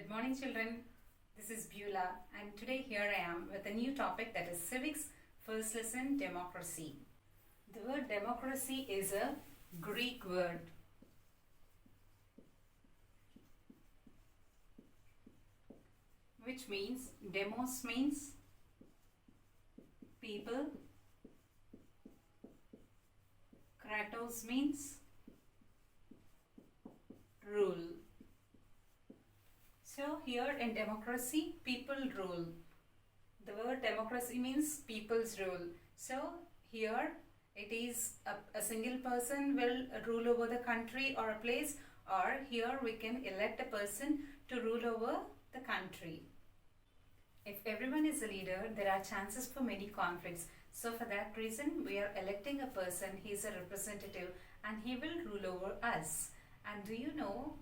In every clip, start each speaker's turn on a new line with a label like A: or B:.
A: Good morning, children. This is Beulah, and today here I am with a new topic, that is Civics, first lesson, Democracy. The word democracy is a Greek word. Which means, demos means people, kratos means rule. So here in democracy, people rule. The word democracy means people's rule. So here it is a single person will rule over the country or a place, or here we can elect a person to rule over the country. If everyone is a leader, there are chances for many conflicts. So for that reason, we are electing a person, he is a representative and he will rule over us. And do you know,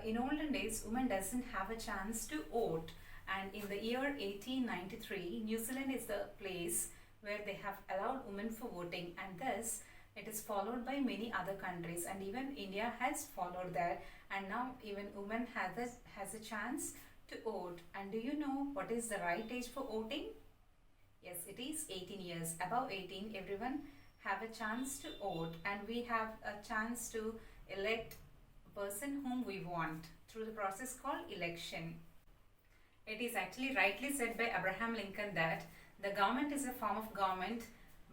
A: in olden days, women doesn't have a chance to vote. And in the year 1893, New Zealand is the place where they have allowed women for voting, and thus it is followed by many other countries, and even India has followed that, and now even women has a chance to vote. And do you know what is the right age for voting? Yes, it is 18 years. Above 18, everyone have a chance to vote, and we have a chance to elect a person whom we want through the process called election. It is actually rightly said by Abraham Lincoln that the government is a form of government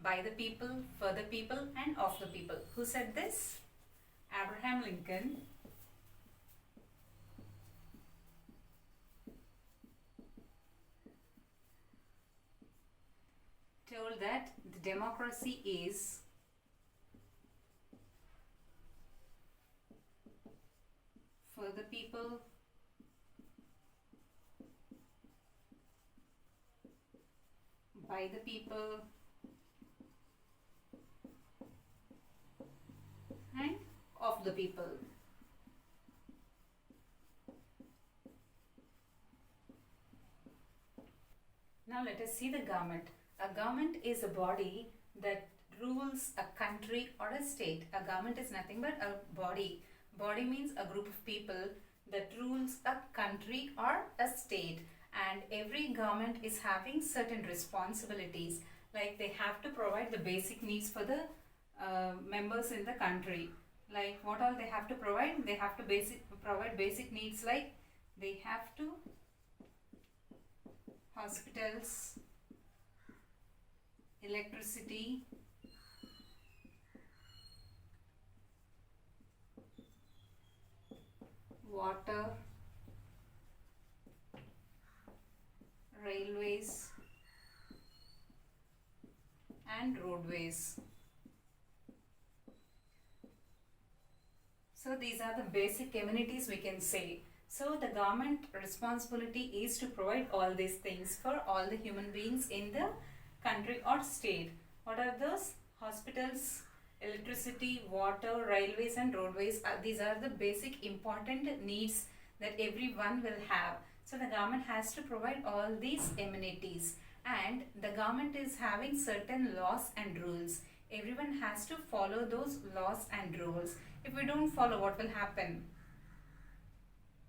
A: by the people, for the people, and of the people. Who said this? Abraham Lincoln. Told that the democracy is for the people, by the people, and of the people. Now let us see the government. A government is a body that rules a country or a state. A government is nothing but a body. Body means a group of people that rules a country or a state. And every government is having certain responsibilities, like they have to provide the basic needs for the members in the country. Like what all they have to provide? They have to provide basic needs, like they have to hospitals, electricity, water, railways, and roadways. So these are the basic amenities we can say. So the government responsibility is to provide all these things for all the human beings in the country or state. What are those? Hospitals, electricity, water, railways and roadways. These are the basic important needs that everyone will have. So the government has to provide all these amenities, and the government is having certain laws and rules. Everyone has to follow those laws and rules. If we don't follow, what will happen?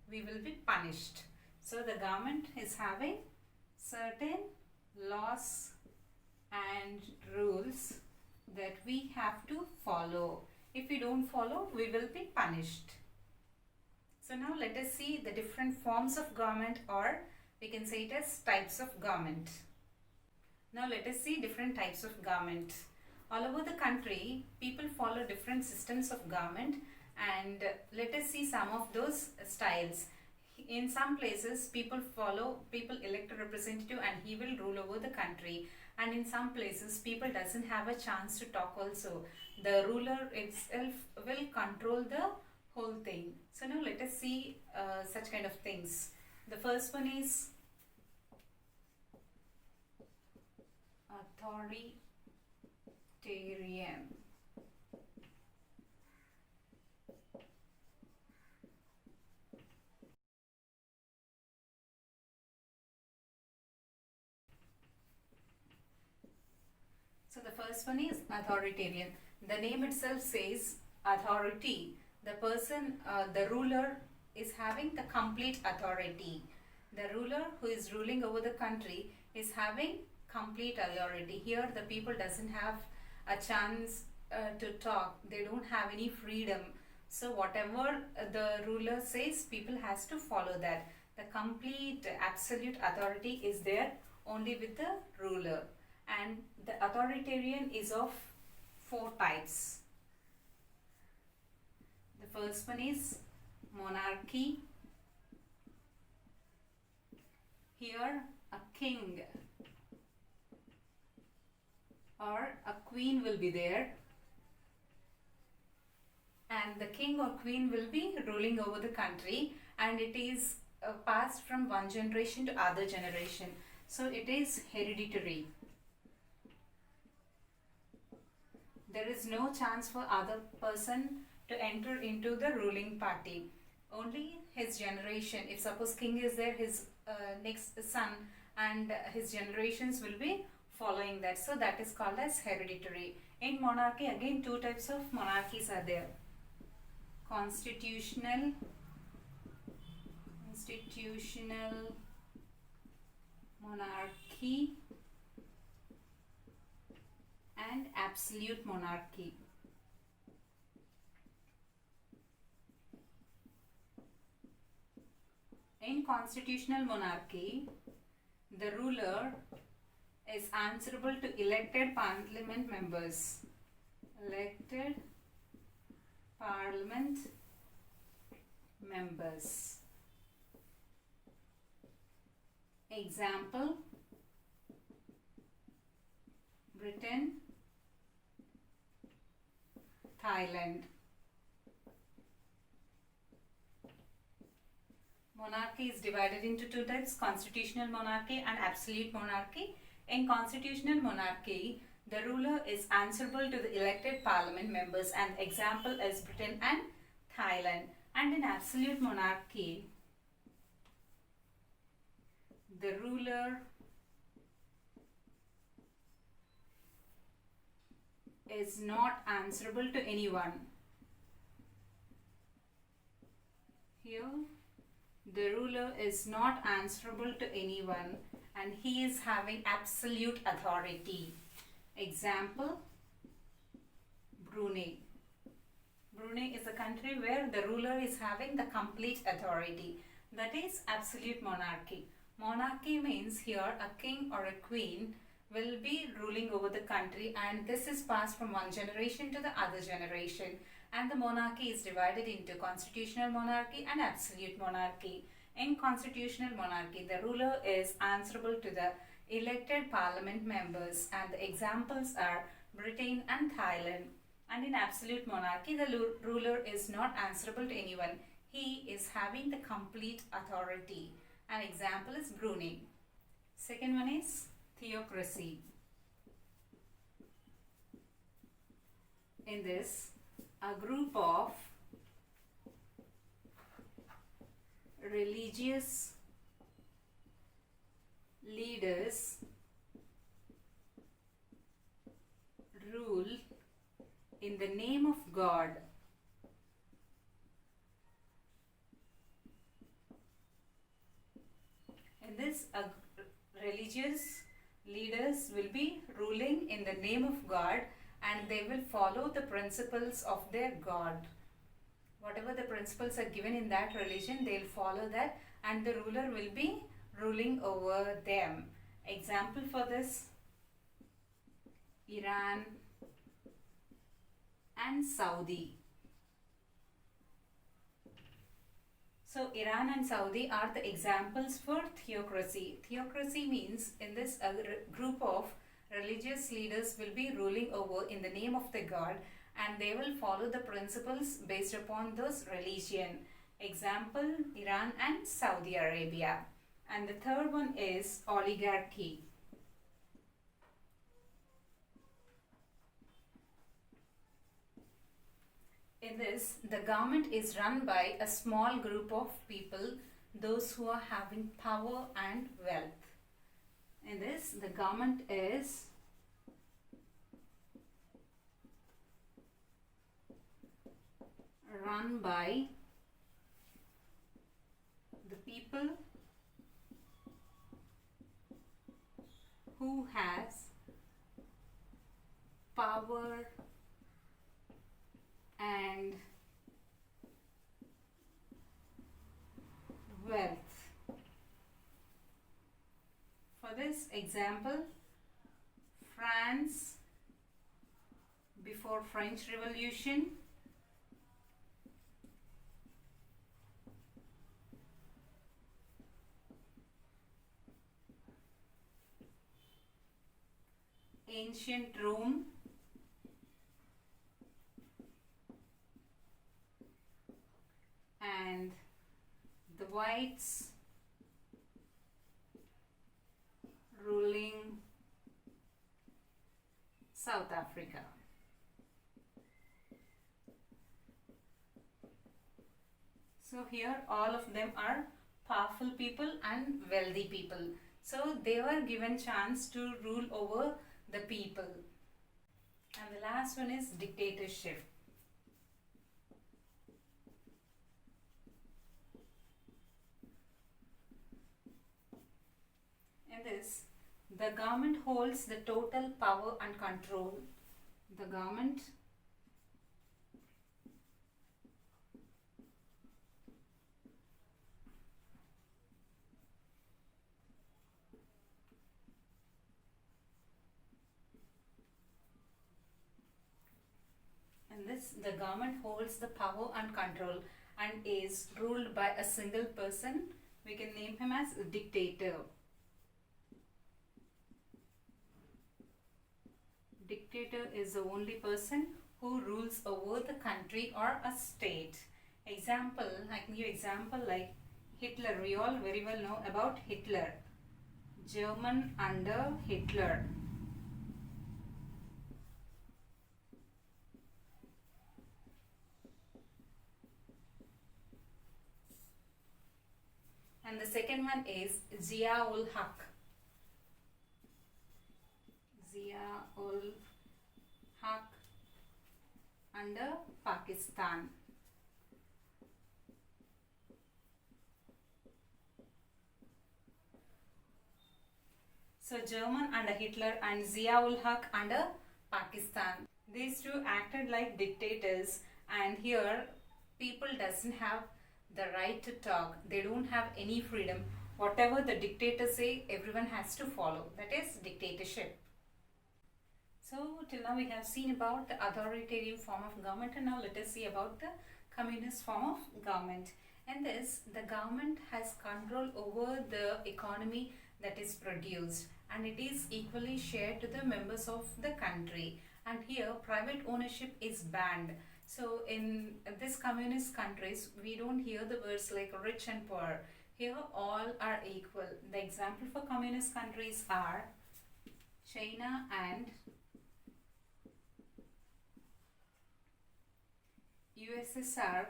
A: We will be punished. So the government is having certain laws and rules that we have to follow. If we don't follow, we will be punished. So now let us see the different forms of government, or we can say it as types of government. Now let us see different types of government. All over the country, people follow different systems of government, and let us see some of those styles. In some places, people elect a representative and he will rule over the country. And in some places, people doesn't have a chance to talk also. The ruler itself will control the whole thing. So now let us see such kind of things. The first one is Authoritarian. So the first one is authoritarian. The name itself says authority. The person, the ruler is having the complete authority. The ruler who is ruling over the country is having complete authority. Here the people doesn't have a chance to talk. They don't have any freedom. So whatever the ruler says, people has to follow that. The complete absolute authority is there only with the ruler. And the authoritarian is of 4 types. The first one is monarchy. Here a king or a queen will be there, and the king or queen will be ruling over the country, and it is passed from one generation to other generation. So it is hereditary. There is no chance for other person to enter into the ruling party. Only his generation, if suppose king is there, his next son and his generations will be following that. So that is called as hereditary. In monarchy, again 2 types of monarchies are there. Constitutional monarchy and absolute monarchy. In constitutional monarchy, the ruler is answerable to elected parliament members. Elected parliament members. Example, Britain, Thailand. Monarchy is divided into 2 types, constitutional monarchy and absolute monarchy. In constitutional monarchy, the ruler is answerable to the elected parliament members, and example is Britain and Thailand. And in absolute monarchy, the ruler is not answerable to anyone. Here, the ruler is not answerable to anyone and he is having absolute authority. Example, Brunei. Brunei is a country where the ruler is having the complete authority. That is absolute monarchy. Monarchy means here a king or a queen will be ruling over the country, and this is passed from one generation to the other generation. And the monarchy is divided into constitutional monarchy and absolute monarchy. In constitutional monarchy, the ruler is answerable to the elected parliament members, and the examples are Britain and Thailand. And in absolute monarchy, the ruler is not answerable to anyone. He is having the complete authority. An example is Brunei. Second one is Theocracy. In this, a group of religious leaders rule in the name of God. In this, religious leaders will be ruling in the name of God, and they will follow the principles of their God. Whatever the principles are given in that religion, they will follow that, and the ruler will be ruling over them. Example for this, Iran and Saudi. So Iran and Saudi are the examples for theocracy. Theocracy means in this a group of religious leaders will be ruling over in the name of the God, and they will follow the principles based upon those religion. Example, Iran and Saudi Arabia. And the third one is oligarchy. In this, the government is run by a small group of people, those who are having power and wealth. In this, the government is run by the people who has power and wealth. For this example, France before French Revolution, ancient Rome, and the whites ruling South Africa. So here all of them are powerful people and wealthy people. So they were given chance to rule over the people. And the last one is dictatorship. In this, the government holds the total power and control. The government the government holds the power and control and is ruled by a single person. We can name him as a dictator. Dictator is the only person who rules over the country or a state. Example, I can give example like Hitler. We all very well know about Hitler. German under Hitler. And the second one is Zia-ul-Haq. Zia-ul-Haq under Pakistan. So German under Hitler and Zia-ul-Haq under Pakistan. These two acted like dictators, and here people doesn't have the right to talk. They don't have any freedom. Whatever the dictators say, everyone has to follow. That is dictatorship. So till now we have seen about the authoritarian form of government, and now let us see about the communist form of government. In this, the government has control over the economy that is produced, and it is equally shared to the members of the country. And here private ownership is banned. So in this communist countries, we don't hear the words like rich and poor. Here all are equal. The example for communist countries are China and USSR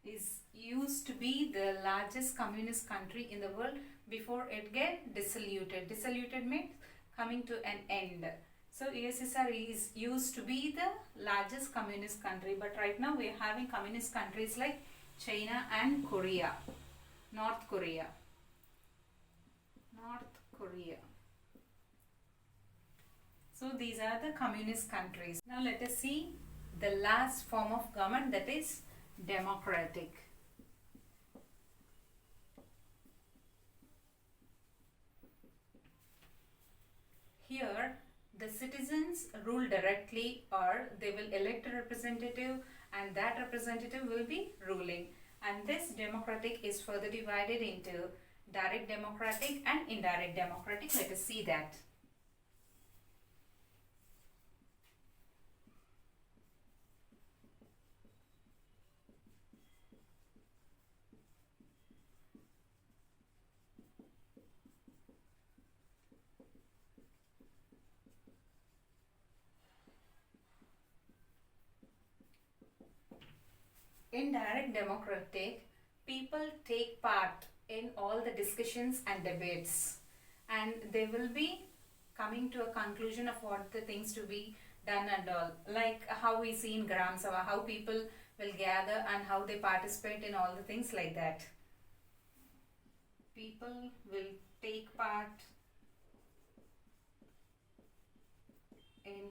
A: is used to be the largest communist country in the world before it get dissoluted. Dissoluted means coming to an end. So USSR is used to be the largest communist country, but right now we are having communist countries like China and Korea, North Korea. So these are the communist countries. Now let us see the last form of government, that is democratic. Here the citizens rule directly, or they will elect a representative and that representative will be ruling. And this democratic is further divided into direct democratic and indirect democratic. Let us see that. In direct democratic, people take part in all the discussions and debates, and they will be coming to a conclusion of what the things to be done and all. Like how we see in Gram Sabha, how people will gather and how they participate in all the things like that. people will take part in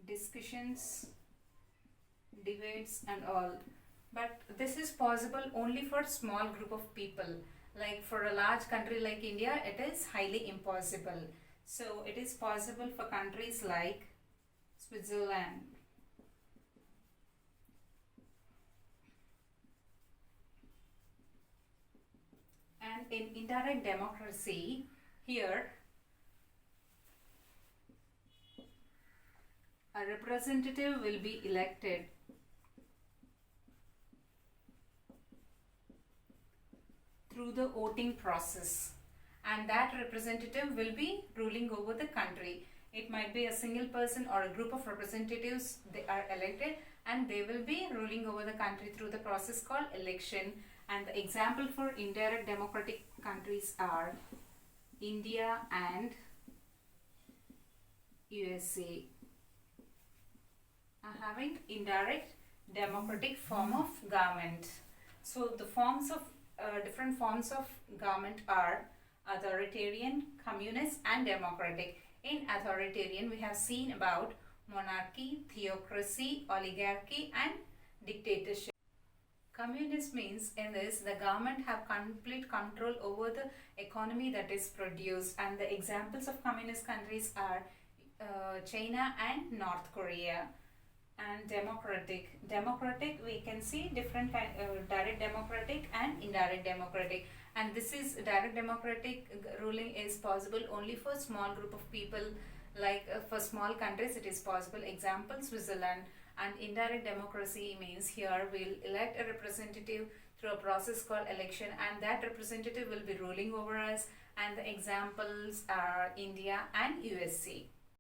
A: discussions, debates and all. But this is possible only for small group of people. Like for a large country like India, it is highly impossible. So it is possible for countries like Switzerland. And in indirect democracy, here a representative will be elected through the voting process, and that representative will be ruling over the country. It might be a single person or a group of representatives, they are elected and they will be ruling over the country through the process called election. And the example for indirect democratic countries are India and USA are having indirect democratic form of government. So the forms of different forms of government are authoritarian, communist and democratic. In authoritarian, we have seen about monarchy, theocracy, oligarchy and dictatorship. Communist means in this the government have complete control over the economy that is produced, and the examples of communist countries are China and North Korea. And democratic we can see different direct democratic and indirect democratic, and this is direct democratic ruling is possible only for small group of people, like for small countries it is possible, example Switzerland. And indirect democracy means here we'll elect a representative through a process called election, and that representative will be ruling over us, and the examples are India and USA.